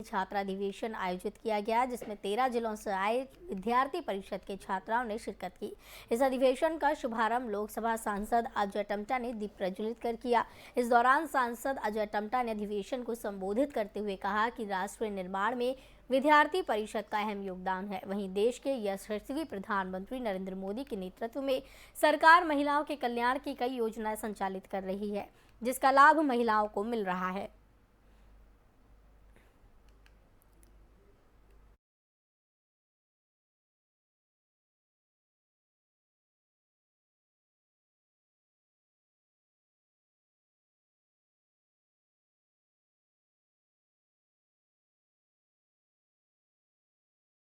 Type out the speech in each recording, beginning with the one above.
छात्रा अधिवेशन आयोजित किया गया, जिसमें 13 जिलों से आए विद्यार्थी परिषद के छात्राओं ने शिरकत की। इस अधिवेशन का शुभारंभ लोकसभा सांसद अजय टम्टा ने दीप प्रज्वलित कर किया। इस दौरान सांसद अजय टम्टा ने अधिवेशन को संबोधित करते हुए कहा कि राष्ट्र निर्माण में विद्यार्थी परिषद का अहम योगदान है। वहीं देश के यशस्वी प्रधानमंत्री नरेंद्र मोदी के नेतृत्व में सरकार महिलाओं के कल्याण की कई योजनाएं संचालित कर रही है, जिसका लाभ महिलाओं को मिल रहा है।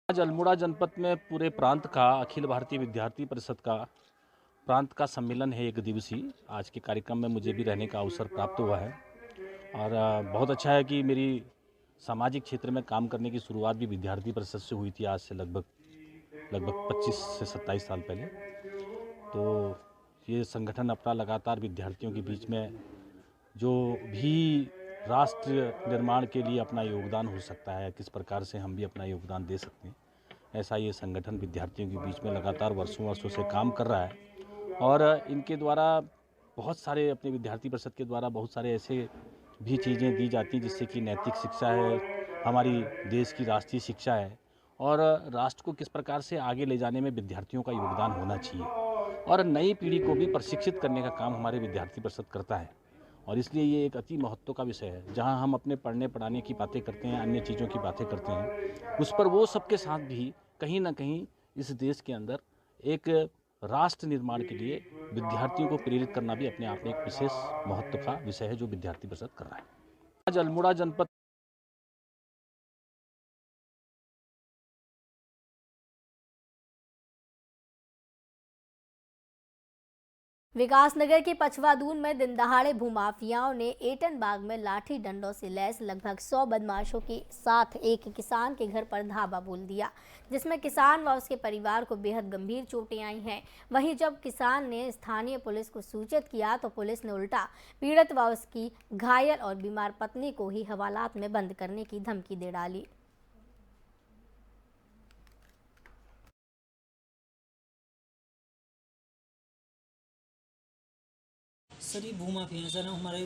आज अल्मोड़ा जनपद में पूरे प्रांत का अखिल भारतीय विद्यार्थी परिषद का प्रांत का सम्मेलन है, एक दिवसीय। आज के कार्यक्रम में मुझे भी रहने का अवसर प्राप्त हुआ है और बहुत अच्छा है कि मेरी सामाजिक क्षेत्र में काम करने की शुरुआत भी विद्यार्थी परिषद से हुई थी, आज से लगभग 25 से 27 साल पहले। तो ये संगठन अपना लगातार विद्यार्थियों के बीच में जो भी राष्ट्र निर्माण के लिए अपना योगदान हो सकता है, किस प्रकार से हम भी अपना योगदान दे सकते हैं, ऐसा ये संगठन विद्यार्थियों के बीच में लगातार वर्षों से काम कर रहा है। और इनके द्वारा बहुत सारे, अपने विद्यार्थी परिषद के द्वारा बहुत सारे ऐसे भी चीज़ें दी जाती हैं जिससे कि नैतिक शिक्षा है, हमारी देश की राष्ट्रीय शिक्षा है और राष्ट्र को किस प्रकार से आगे ले जाने में विद्यार्थियों का योगदान होना चाहिए और नई पीढ़ी को भी प्रशिक्षित करने का काम हमारे विद्यार्थी परिषद करता है। और इसलिए ये एक अति महत्व का विषय है। जहां हम अपने पढ़ने पढ़ाने की बातें करते हैं, अन्य चीज़ों की बातें करते हैं, उस पर वो सबके साथ भी कहीं ना कहीं इस देश के अंदर एक राष्ट्र निर्माण के लिए विद्यार्थियों को प्रेरित करना भी अपने आप में एक विशेष महत्व का विषय है जो विद्यार्थी परिषद कर रहा है। आज अल्मोड़ा जनपद विकासनगर के पचवादून में दिन दहाड़े भूमाफियाओं ने एटन बाग में लाठी डंडों से लैस लगभग 100 बदमाशों के साथ एक किसान के घर पर धावा बोल दिया, जिसमें किसान व उसके परिवार को बेहद गंभीर चोटें आई हैं। वहीं जब किसान ने स्थानीय पुलिस को सूचित किया तो पुलिस ने उल्टा पीड़ित व उसकी घायल और बीमार पत्नी को ही हवालात में बंद करने की धमकी दे डाली। सर ये भूमाफिया है सर, हमारे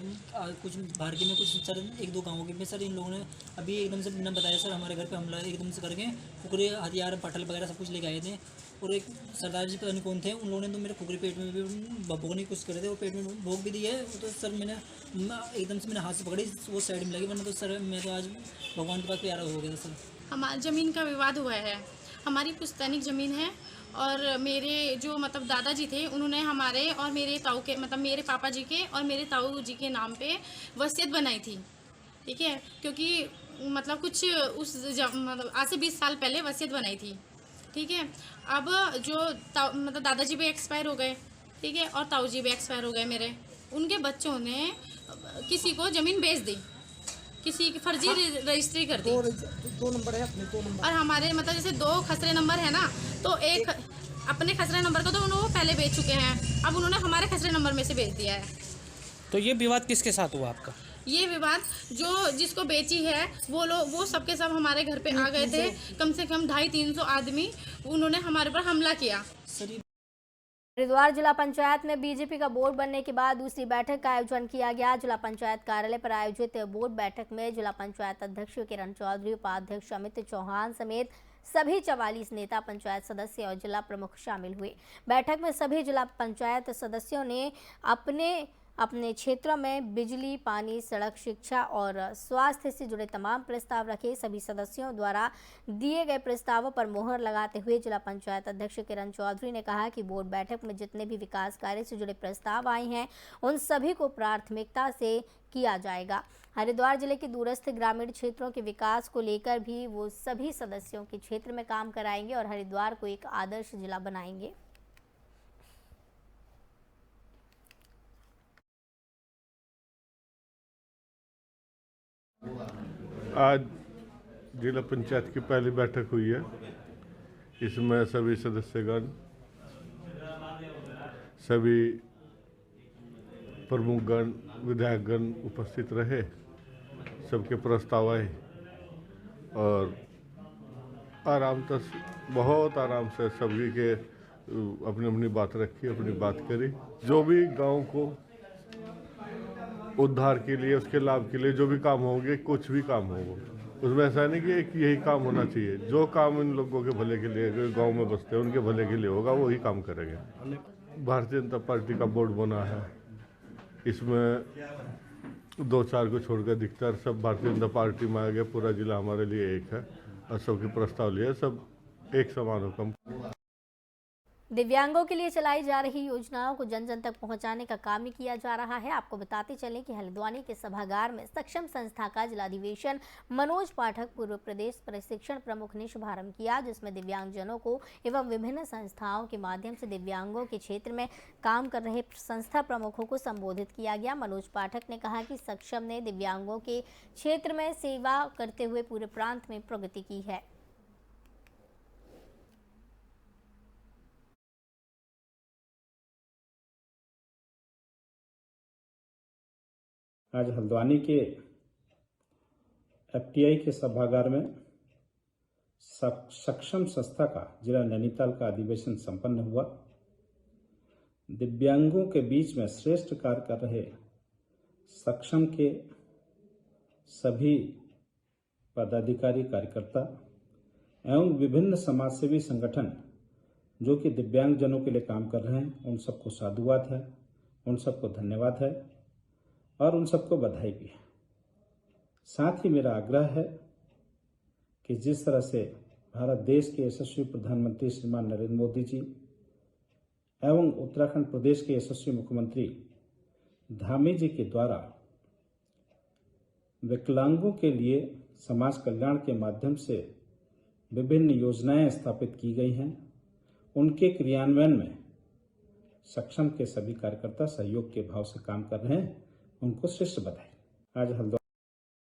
कुछ भारगी में कुछ सर एक दो गाँवों के में सर इन लोगों ने अभी एकदम से बिना बताया सर हमारे घर पे हमला एकदम से करके फुकरे हथियार पटल वगैरह सब कुछ लेके आए थे। और एक सरदार जी पता नहीं कौन थे, उन लोगों ने तो मेरे फुकरे पेट में भी भोगने की कोशिश करे थे, वो पेट में भोग भी दी है। तो सर मैंने एकदम से मैंने हाथ से पकड़ी, वो साइड में लगी, वरना तो सर मैं तो आज भगवान के पास प्यारा हो गया सर। हमारी ज़मीन का विवाद हुआ है, हमारी पुश्तैनिक ज़मीन है और मेरे जो मतलब दादाजी थे उन्होंने हमारे और मेरे ताऊ के मतलब मेरे पापा जी के और मेरे ताऊ जी के नाम पे वसीयत बनाई थी, ठीक है, क्योंकि मतलब कुछ उस मतलब आज से 20 साल पहले वसीयत बनाई थी, ठीक है। अब जो मतलब दादाजी भी एक्सपायर हो गए, ठीक है, और ताऊ जी भी एक्सपायर हो गए मेरे, उनके बच्चों ने किसी को ज़मीन बेच दी, किसी की फर्जी रजिस्ट्री कर दी। दो नंबर है अपने, दो नंबर और हमारे मतलब जैसे 2 खसरे नंबर है ना, तो एक अपने खसरे नंबर को तो उन्होंने पहले बेच चुके हैं, अब उन्होंने हमारे खसरे नंबर में से बेच दिया है। तो ये विवाद किसके साथ हुआ आपका? ये विवाद जो जिसको बेची है वो लोग, वो सबके सब हमारे घर पे आ गए थे, कम से कम 250-300 आदमी, उन्होंने हमारे पर हमला किया। हरिद्वार जिला पंचायत में बीजेपी का बोर्ड बनने के बाद दूसरी बैठक का आयोजन किया गया। जिला पंचायत कार्यालय पर आयोजित बोर्ड बैठक में जिला पंचायत अध्यक्ष किरण चौधरी, उपाध्यक्ष अमित चौहान समेत सभी 44 नेता, पंचायत सदस्य और जिला प्रमुख शामिल हुए। बैठक में सभी जिला पंचायत सदस्यों ने अपने अपने क्षेत्रों में बिजली, पानी, सड़क, शिक्षा और स्वास्थ्य से जुड़े तमाम प्रस्ताव रखे। सभी सदस्यों द्वारा दिए गए प्रस्तावों पर मोहर लगाते हुए जिला पंचायत अध्यक्ष किरण चौधरी ने कहा कि बोर्ड बैठक में जितने भी विकास कार्य से जुड़े प्रस्ताव आए हैं उन सभी को प्राथमिकता से किया जाएगा। हरिद्वार जिले के दूरस्थ ग्रामीण क्षेत्रों के विकास को लेकर भी वो सभी सदस्यों के क्षेत्र में काम कराएंगे और हरिद्वार को एक आदर्श जिला बनाएंगे। आज जिला पंचायत की पहली बैठक हुई है। इसमें सभी सदस्यगण, सभी प्रमुखगण, विधायकगण उपस्थित रहे। सबके प्रस्ताव आए और आराम तक बहुत आराम से सभी के अपनी अपनी बात रखी, अपनी बात करी। जो भी गांव को उद्धार के लिए, उसके लाभ के लिए जो भी काम होंगे, कुछ भी काम होगा, उसमें ऐसा नहीं कि एक यही काम होना चाहिए। जो काम इन लोगों के भले के लिए, जो गांव में बसते हैं उनके भले के लिए होगा, वही काम करेंगे। भारतीय जनता पार्टी का बोर्ड बना है, इसमें 2-4 को छोड़कर अधिकतर सब भारतीय जनता पार्टी में आ गया। पूरा जिला हमारे लिए एक है और सबकी प्रस्ताव लिए सब एक समान हुक्म। दिव्यांगों के लिए चलाई जा रही योजनाओं को जन जन तक पहुंचाने का काम भी किया जा रहा है। आपको बताते चलें कि हल्द्वानी के सभागार में सक्षम संस्था का जिलाधिवेशन मनोज पाठक पूर्व प्रदेश प्रशिक्षण प्रमुख ने शुभारंभ किया, जिसमें दिव्यांगजनों को एवं विभिन्न संस्थाओं के माध्यम से दिव्यांगों के क्षेत्र में काम कर रहे संस्था प्रमुखों को संबोधित किया गया। मनोज पाठक ने कहा कि सक्षम ने दिव्यांगों के क्षेत्र में सेवा करते हुए पूरे प्रांत में प्रगति की है। आज हल्द्वानी के एफटीआई के सभागार में सक्षम संस्था का जिला नैनीताल का अधिवेशन संपन्न हुआ। दिव्यांगों के बीच में श्रेष्ठ कार्य कर रहे सक्षम के सभी पदाधिकारी, कार्यकर्ता एवं विभिन्न समाजसेवी संगठन जो कि दिव्यांगजनों के लिए काम कर रहे हैं, उन सबको साधुवाद है, उन सबको धन्यवाद है और उन सबको बधाई भी है। साथ ही मेरा आग्रह है कि जिस तरह से भारत देश के यशस्वी प्रधानमंत्री श्रीमान नरेंद्र मोदी जी एवं उत्तराखंड प्रदेश के यशस्वी मुख्यमंत्री धामी जी के द्वारा विकलांगों के लिए समाज कल्याण के माध्यम से विभिन्न योजनाएं स्थापित की गई हैं, उनके क्रियान्वयन में सक्षम के सभी कार्यकर्ता सहयोग के भाव से काम कर रहे हैं, उनको श्रेष्ठ बधाई। आज हल्द्वानी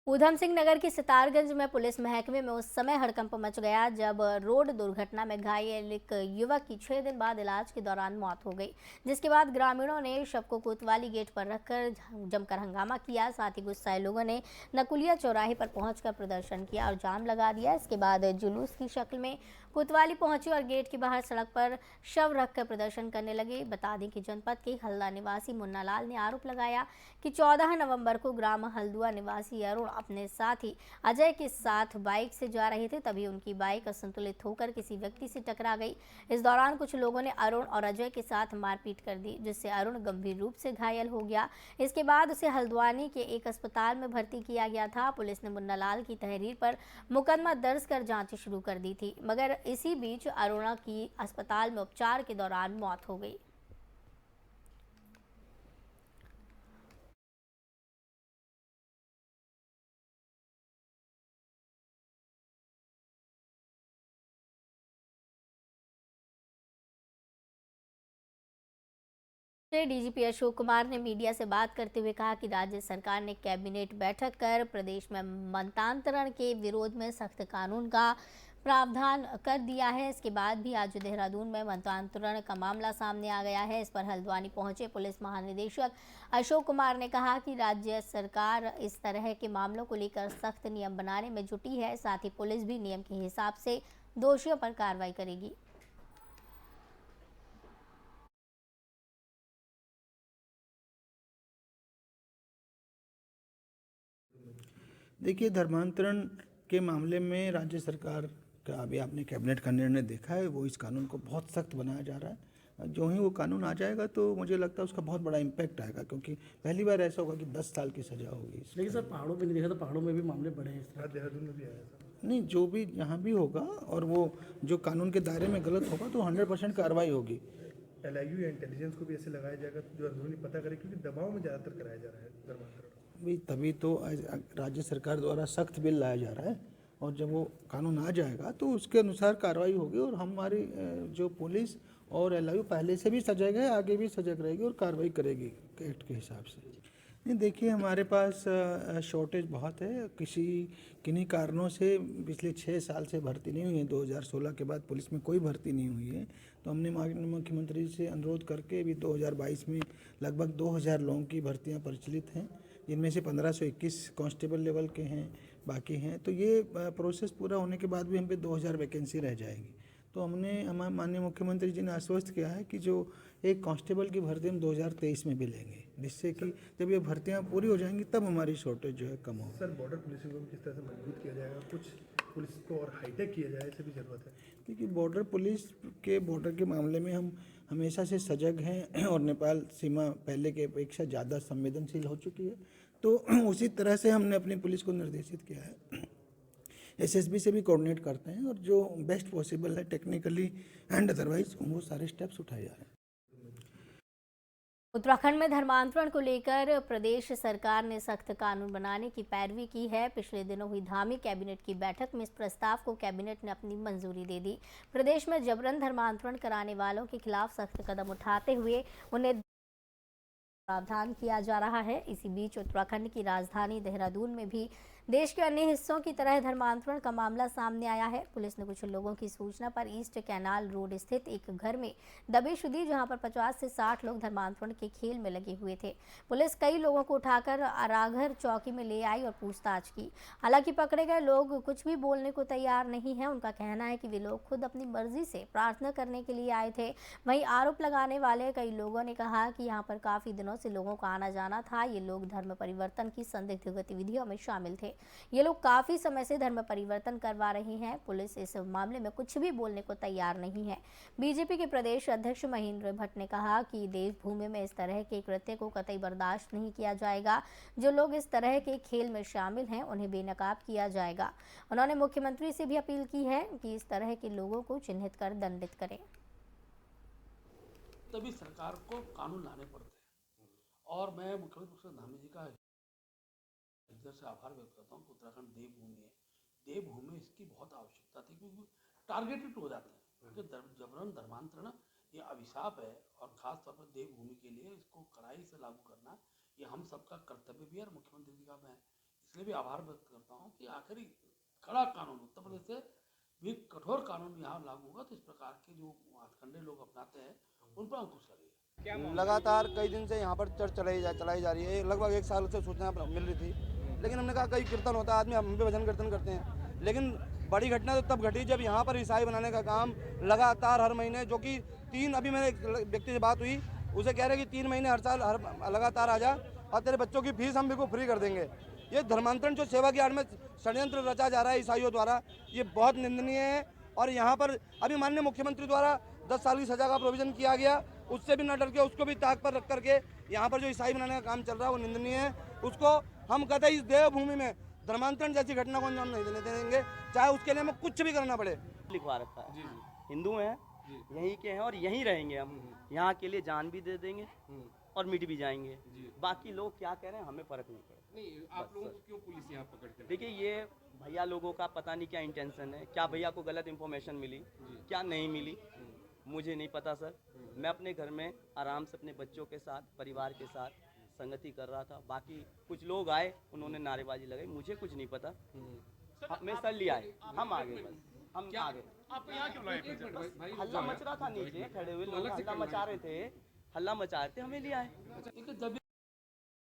ऊधम सिंह नगर की सितारगंज में पुलिस महकमे में उस समय हड़कंप मच गया जब रोड दुर्घटना में घायल एक युवक की 6 दिन बाद इलाज के दौरान मौत हो गई, जिसके बाद ग्रामीणों ने शव को कोतवाली गेट पर रखकर जमकर हंगामा किया। साथ ही गुस्साए लोगों ने नकुलिया चौराहे पर पहुंचकर प्रदर्शन किया और जाम लगा दिया। इसके बाद जुलूस की शक्ल में कोतवाली पहुंची और गेट के बाहर सड़क पर शव रखकर प्रदर्शन करने लगे। बता दें कि जनपद के हल्दा निवासी मुन्ना लाल ने आरोप लगाया कि 14 नवंबर को ग्राम हल्दुआ निवासी अरुण अपने साथी अजय के साथ बाइक से जा रहे थे, तभी उनकी बाइक असंतुलित होकर किसी व्यक्ति से टकरा गई। इस दौरान कुछ लोगों ने अरुण और अजय के साथ मारपीट कर दी, जिससे अरुण गंभीर रूप से घायल हो गया। इसके बाद उसे हल्द्वानी के एक अस्पताल में भर्ती किया गया था। पुलिस ने मुन्ना लाल की तहरीर पर मुकदमा दर्ज कर जांच शुरू कर दी थी, मगर इसी बीच अरुणा की अस्पताल में उपचार के दौरान मौत हो गई। डीजीपी अशोक कुमार ने मीडिया से बात करते हुए कहा कि राज्य सरकार ने कैबिनेट बैठक कर प्रदेश में मतांतरण के विरोध में सख्त कानून का प्रावधान कर दिया है। इसके बाद भी आज देहरादून में मतांतरण का मामला सामने आ गया है। इस पर हल्द्वानी पहुंचे पुलिस महानिदेशक अशोक कुमार ने कहा कि राज्य सरकार इस तरह के मामलों को लेकर सख्त नियम बनाने में जुटी है। साथ ही पुलिस भी नियम के हिसाब से दोषियों पर कार्रवाई करेगी। देखिए, धर्मांतरण के मामले में राज्य सरकार का अभी आपने कैबिनेट का निर्णय देखा है, वो इस कानून को बहुत सख्त बनाया जा रहा है। जो ही वो कानून आ जाएगा तो मुझे लगता है उसका बहुत बड़ा इम्पैक्ट आएगा, क्योंकि पहली बार ऐसा होगा कि 10 साल की सज़ा होगी। लेकिन सर पहाड़ों पे नहीं देखा, तो पहाड़ों में भी मामले बढ़े हैं, देहरादून में भी आया नहीं, जो भी यहाँ भी होगा और वो जो कानून के दायरे में गलत होगा तो 100% कार्रवाई होगी। LIU या इंटेलिजेंस को भी ऐसे लगाया जाएगा जो अंदरूनी पता करे, क्योंकि दबाव में ज़्यादातर कराया जा रहा है धर्मांतरण। तभी तो राज्य सरकार द्वारा सख्त बिल लाया जा रहा है, और जब वो कानून आ जाएगा तो उसके अनुसार कार्रवाई होगी। और हमारी जो पुलिस और LIU पहले से भी सजग है, आगे भी सजग रहेगी और कार्रवाई करेगी एक्ट के हिसाब से। नहीं, देखिए, हमारे पास शॉर्टेज बहुत है। किन्हीं कारणों से पिछले 6 साल से भर्ती नहीं हुई है। 2016 के बाद पुलिस में कोई भर्ती नहीं हुई है, तो हमने माननीय मुख्यमंत्री से अनुरोध करके अभी 2022 में लगभग 2000 लोगों की भर्तियां प्रचलित हैं, जिनमें से 1521 कांस्टेबल लेवल के हैं, बाकी हैं। तो ये प्रोसेस पूरा होने के बाद भी हम पे 2000 वैकेंसी रह जाएगी। तो हमारे माननीय मुख्यमंत्री जी ने आश्वस्त किया है कि जो एक कांस्टेबल की भर्ती हम 2023 में भी लेंगे, जिससे कि जब ये भर्तियां पूरी हो जाएंगी तब हमारी शॉर्टेज जो है कम होगी। सर, बॉर्डर पुलिसिंग को किस तरह से मजबूत किया जाएगा, कुछ पुलिस को और हाईटेक किया जाए, इससे भी ज़रूरत है? क्योंकि बॉर्डर के मामले में हम हमेशा से सजग हैं और नेपाल सीमा पहले के अपेक्षा ज़्यादा संवेदनशील हो चुकी है। तो उसी तरह से हमने अपनी पुलिस को निर्देशित किया है, एसएसबी से भी कोऑर्डिनेट करते हैं और जो बेस्ट पॉसिबल है टेक्निकली एंड अदरवाइज वो सारे स्टेप्स उठाए जा रहे हैं। उत्तराखंड में धर्मांतरण को लेकर प्रदेश सरकार ने सख्त कानून बनाने की पैरवी की है। पिछले दिनों हुई धामी कैबिनेट की बैठक में इस प्रस्ताव को कैबिनेट ने अपनी मंजूरी दे दी। प्रदेश में जबरन धर्मांतरण कराने वालों के खिलाफ सख्त कदम उठाते हुए उन्हें प्रावधान किया जा रहा है। इसी बीच उत्तराखंड की राजधानी देहरादून में भी देश के अन्य हिस्सों की तरह धर्मांतरण का मामला सामने आया है। पुलिस ने कुछ लोगों की सूचना पर ईस्ट कैनाल रोड स्थित एक घर में दबिश दी, जहां पर 50 से 60 लोग धर्मांतरण के खेल में लगे हुए थे। पुलिस कई लोगों को उठाकर अराघर चौकी में ले आई और पूछताछ की। हालांकि पकड़े गए लोग कुछ भी बोलने को तैयार नहीं है। उनका कहना है कि वे लोग खुद अपनी मर्जी से प्रार्थना करने के लिए आए थे। वहीं आरोप लगाने वाले कई लोगों ने कहा कि यहाँ पर काफी दिनों से लोगों का आना जाना था। ये लोग धर्म परिवर्तन की संदिग्ध गतिविधियों में शामिल थे। ये लोग काफी समय से धर्म परिवर्तन करवा रहे हैं। पुलिस इस मामले में कुछ भी बोलने को तैयार नहीं है। बीजेपी के प्रदेश अध्यक्ष महेंद्र भट्ट ने कहा कि देवभूमि में इस तरह के कृत्य को कतई बर्दाश्त नहीं किया जाएगा। जो लोग इस तरह के खेल में शामिल हैं उन्हें बेनकाब किया जाएगा। उन्होंने मुख्यमंत्री से भी अपील की है कि इस तरह के लोगों को चिन्हित कर दंडित करें। तभी सरकार को कानून लाने पड़ते हैं और मैं मुख्यमंत्री धामी जी का इधर से आभार व्यक्त करता हूँ कि उत्तराखंड देवभूमि है। देवभूमि इसकी बहुत आवश्यकता थी क्योंकि टारगेटेड हो जाते हैं क्योंकि जबरन धर्मांतरण ये अभिशाप है और ख़ास तौर पर देवभूमि के लिए इसको कड़ाई से लागू करना ये हम सबका कर्तव्य भी है। और मुख्यमंत्री जी का मैं इसलिए भी आभार व्यक्त करता हूँ कि आखिरी कड़ा कानून उत्तर प्रदेश से भी कठोर कानून यहाँ लागू होगा तो इस प्रकार के जो हथकंडे लोग अपनाते हैं उन पर अंकुश करिए। लगातार कई दिन से यहाँ पर चर्च चलाई जा रही है। लगभग 1 साल से सूचना मिल रही थी, लेकिन हमने कहा कई कीर्तन होता है, आदमी हम भी भजन कीर्तन करते हैं। लेकिन बड़ी घटना तो तब घटी जब यहाँ पर ईसाई बनाने का काम लगातार हर महीने, जो कि 3 अभी मेरे एक व्यक्ति से बात हुई, उसे कह रहे कि 3 महीने हर साल लगातार आ जा और तेरे बच्चों की फीस हम बिल्कुल फ्री कर देंगे। ये धर्मांतरण जो सेवा की आड़ में षड्यंत्र रचा जा रहा है ईसाइयों द्वारा, ये बहुत निंदनीय है। और यहाँ पर अभी माननीय मुख्यमंत्री द्वारा 10 साल की सजा का प्रोविजन किया गया, उससे भी न डर के उसको भी ताक पर रख करके यहाँ पर जो ईसाई बनाने का काम चल रहा है वो निंदनीय है। उसको हम कतई इस देवभूमि में धर्मांतरण जैसी घटना को अंजाम नहीं देंगे, चाहे उसके लिए हमें कुछ भी करना पड़े। लिखवा रखा है, हिंदू हैं, यहीं के हैं और यहीं रहेंगे। हम यहाँ के लिए जान भी दे देंगे और मिट भी जाएंगे। बाकी लोग क्या कह रहे हैं हमें फर्क नहीं पड़ता। नहीं, आप लोगों को क्यों पुलिस यहाँ पकड़ते हैं? देखिए, ये भैया लोगों का पता नहीं क्या इंटेंशन है, क्या भैया को गलत इन्फॉर्मेशन मिली, क्या नहीं मिली, मुझे नहीं पता सर। मैं अपने घर में आराम से अपने बच्चों के साथ, परिवार के साथ संगति कर रहा था। बाकी कुछ लोग आए, उन्होंने नारेबाजी लगाई, मुझे कुछ नहीं पता। मैं सर लिया है, हम आगे बस हम आगे। आप यहाँ क्यों लाए? हल्ला मच रहा था, नीचे खड़े हुए लोग हल्ला मचा रहे थे, हमें लिया है।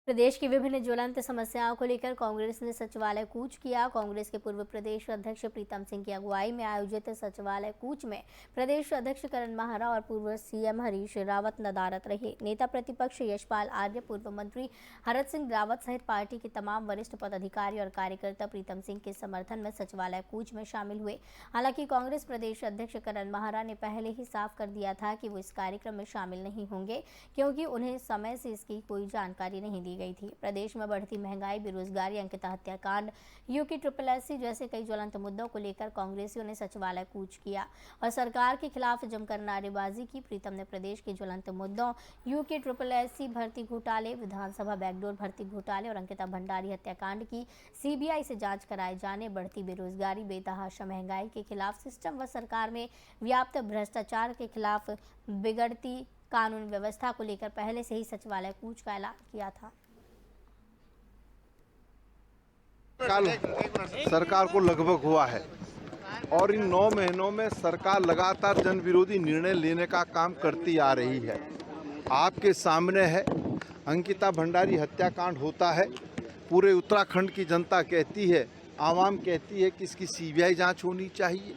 प्रदेश की विभिन्न ज्वलंत समस्याओं को लेकर कांग्रेस ने सचिवालय कूच किया। कांग्रेस के पूर्व प्रदेश अध्यक्ष प्रीतम सिंह की अगुवाई में आयोजित सचिवालय कूच में प्रदेश अध्यक्ष करण माहरा और पूर्व सीएम हरीश रावत नदारत रहे। नेता प्रतिपक्ष यशपाल आर्य, पूर्व मंत्री हरत सिंह रावत सहित पार्टी के तमाम वरिष्ठ पदाधिकारी और कार्यकर्ता प्रीतम सिंह के समर्थन में सचिवालय कूच में शामिल हुए। हालांकि कांग्रेस प्रदेश अध्यक्ष करण माहरा ने पहले ही साफ कर दिया था कि वो इस कार्यक्रम में शामिल नहीं होंगे, क्योंकि उन्हें समय से इसकी कोई जानकारी नहीं दी गई थी। प्रदेश में बढ़ती महंगाई, बेरोजगारी, अंकिता हत्याकांड, UKSSC जैसे कई ज्वलंत मुद्दों को लेकर कांग्रेसियों ने सचिवालय कूच किया और सरकार के खिलाफ जमकर नारेबाजी की। प्रीतम ने प्रदेश के ज्वलंत मुद्दों UKSSC भर्ती घोटाले, विधानसभा बैकडोर भर्ती घोटाले और अंकिता भंडारी हत्याकांड की CBI से जांच कराए जाने, बढ़ती बेरोजगारी, बेतहाशा महंगाई के खिलाफ सिस्टम व सरकार में व्याप्त भ्रष्टाचार के खिलाफ बिगड़ती कानून व्यवस्था को लेकर पहले से ही सचिवालय कूच का ऐलान किया था। सरकार को लगभग हुआ है और इन 9 महीनों में सरकार लगातार जन विरोधी निर्णय लेने का काम करती आ रही है। आपके सामने है, अंकिता भंडारी हत्याकांड होता है, पूरे उत्तराखंड की जनता कहती है आवाम कहती है कि इसकी सीबीआई जांच होनी चाहिए,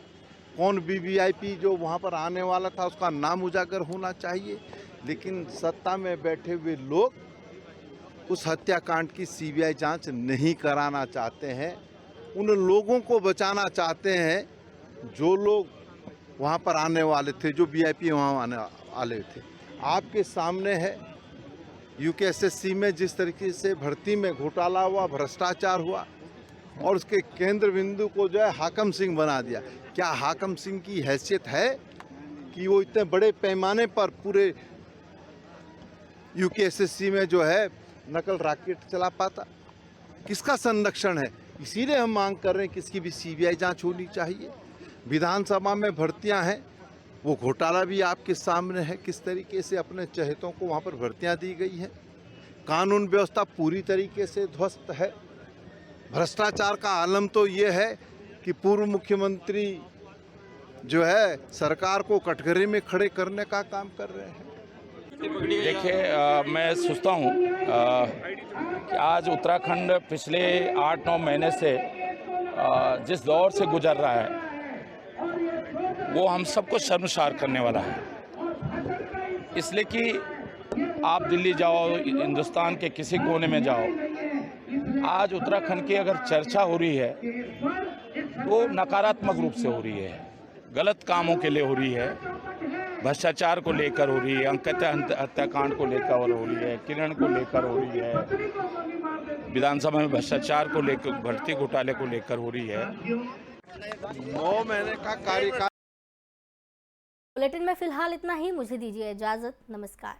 कौन वीवीआईपी जो वहाँ पर आने वाला था उसका नाम उजागर होना चाहिए, लेकिन सत्ता में बैठे हुए लोग उस हत्याकांड की सीबीआई जांच नहीं कराना चाहते हैं। उन लोगों को बचाना चाहते हैं जो लोग वहाँ पर आने वाले थे, जो वीआईपी वहाँ आने वाले थे। आपके सामने है यूकेएसएससी में जिस तरीके से भर्ती में घोटाला हुआ, भ्रष्टाचार हुआ और उसके केंद्र बिंदु को जो है हाकम सिंह बना दिया। क्या हाकम सिंह की हैसियत है कि वो इतने बड़े पैमाने पर पूरे यूकेएसएससी में जो है नकल रॉकेट चला पाता? किसका संरक्षण है? इसीलिए हम मांग कर रहे हैं कि इसकी भी सीबीआई जांच होनी चाहिए। विधानसभा में भर्तियां हैं, वो घोटाला भी आपके सामने है, किस तरीके से अपने चहेतों को वहाँ पर भर्तियां दी गई हैं। कानून व्यवस्था पूरी तरीके से ध्वस्त है। भ्रष्टाचार का आलम तो ये है कि पूर्व मुख्यमंत्री जो है सरकार को कटघरे में खड़े करने का काम कर रहे हैं। देखिए, मैं सोचता हूँ कि आज उत्तराखंड पिछले 8-9 महीने से जिस दौर से गुजर रहा है वो हम सबको शर्मसार करने वाला है। इसलिए कि आप दिल्ली जाओ, हिंदुस्तान के किसी कोने में जाओ, आज उत्तराखंड की अगर चर्चा हो रही है तो नकारात्मक रूप से हो रही है, गलत कामों के लिए हो रही है, भ्रष्टाचार को लेकर हो रही है, अंकिता हत्याकांड को लेकर हो रही है, किरण को लेकर हो रही है, विधानसभा में भ्रष्टाचार को लेकर, भर्ती घोटाले को लेकर हो रही है। 9 महीने का कार्यकाल। बुलेटिन में फिलहाल इतना ही। मुझे दीजिए इजाजत। नमस्कार।